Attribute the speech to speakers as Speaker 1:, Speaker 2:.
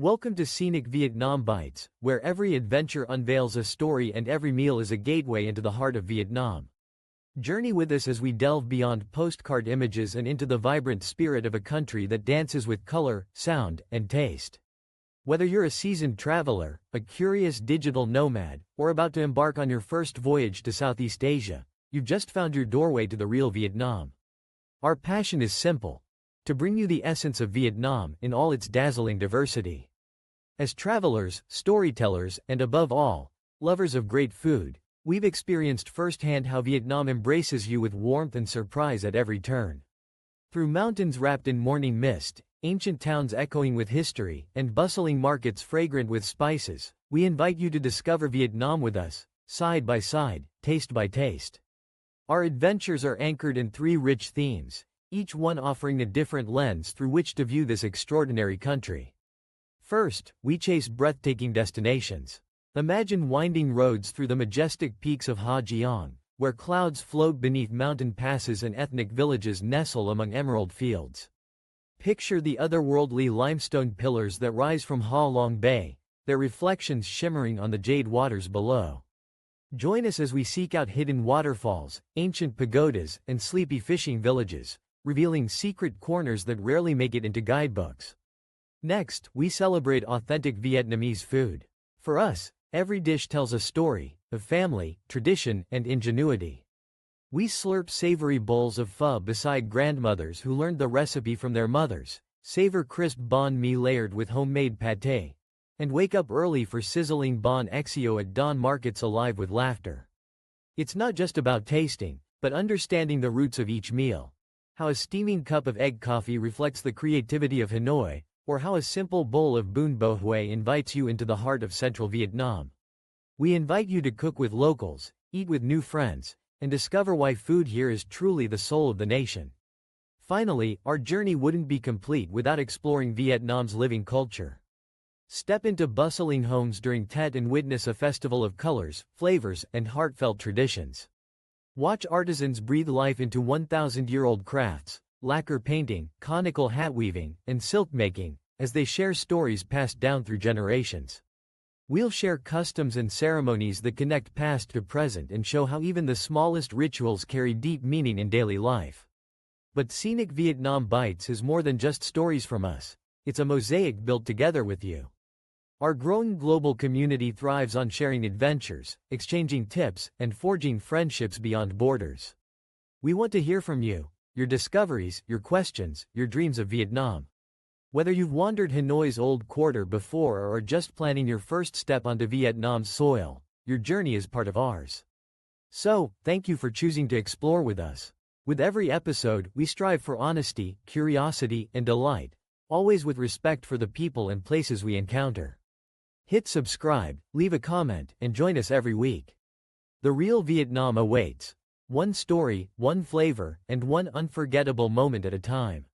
Speaker 1: Welcome to Scenic Vietnam Bites, where every adventure unveils a story and every meal is a gateway into the heart of Vietnam. Journey with us as we delve beyond postcard images and into the vibrant spirit of a country that dances with color, sound, and taste. Whether you're a seasoned traveler, a curious digital nomad, or about to embark on your first voyage to Southeast Asia, you've just found your doorway to the real Vietnam. Our passion is simple: to bring you the essence of Vietnam in all its dazzling diversity. As travelers, storytellers, and above all, lovers of great food, we've experienced firsthand how Vietnam embraces you with warmth and surprise at every turn. Through mountains wrapped in morning mist, ancient towns echoing with history, and bustling markets fragrant with spices, we invite you to discover Vietnam with us, side by side, taste by taste. Our adventures are anchored in three rich themes, each one offering a different lens through which to view this extraordinary country. First, we chase breathtaking destinations. Imagine winding roads through the majestic peaks of Ha Giang, where clouds float beneath mountain passes and ethnic villages nestle among emerald fields. Picture the otherworldly limestone pillars that rise from Ha Long Bay, their reflections shimmering on the jade waters below. Join us as we seek out hidden waterfalls, ancient pagodas, and sleepy fishing villages, revealing secret corners that rarely make it into guidebooks. Next, we celebrate authentic Vietnamese food. For us, every dish tells a story of family, tradition, and ingenuity. We slurp savory bowls of pho beside grandmothers who learned the recipe from their mothers, savor crisp banh mi layered with homemade pâté, and wake up early for sizzling banh xeo at dawn markets alive with laughter. It's not just about tasting, but understanding the roots of each meal. How a steaming cup of egg coffee reflects the creativity of Hanoi, or how a simple bowl of bún bò Huế invites you into the heart of central Vietnam. We invite you to cook with locals, eat with new friends, and discover why food here is truly the soul of the nation. Finally, our journey wouldn't be complete without exploring Vietnam's living culture. Step into bustling homes during Tet and witness a festival of colors, flavors, and heartfelt traditions. Watch artisans breathe life into 1,000-year-old crafts, lacquer painting, conical hat weaving, and silk making, as they share stories passed down through generations. We'll share customs and ceremonies that connect past to present and show how even the smallest rituals carry deep meaning in daily life. But Scenic Vietnam Bites is more than just stories from us. It's a mosaic built together with you. Our growing global community thrives on sharing adventures, exchanging tips, and forging friendships beyond borders. We want to hear from you, your discoveries, your questions, your dreams of Vietnam. Whether you've wandered Hanoi's old quarter before or are just planning your first step onto Vietnam's soil, your journey is part of ours. So, thank you for choosing to explore with us. With every episode, we strive for honesty, curiosity, and delight, always with respect for the people and places we encounter. Hit subscribe, leave a comment, and join us every week. The real Vietnam awaits. One story, one flavor, and one unforgettable moment at a time.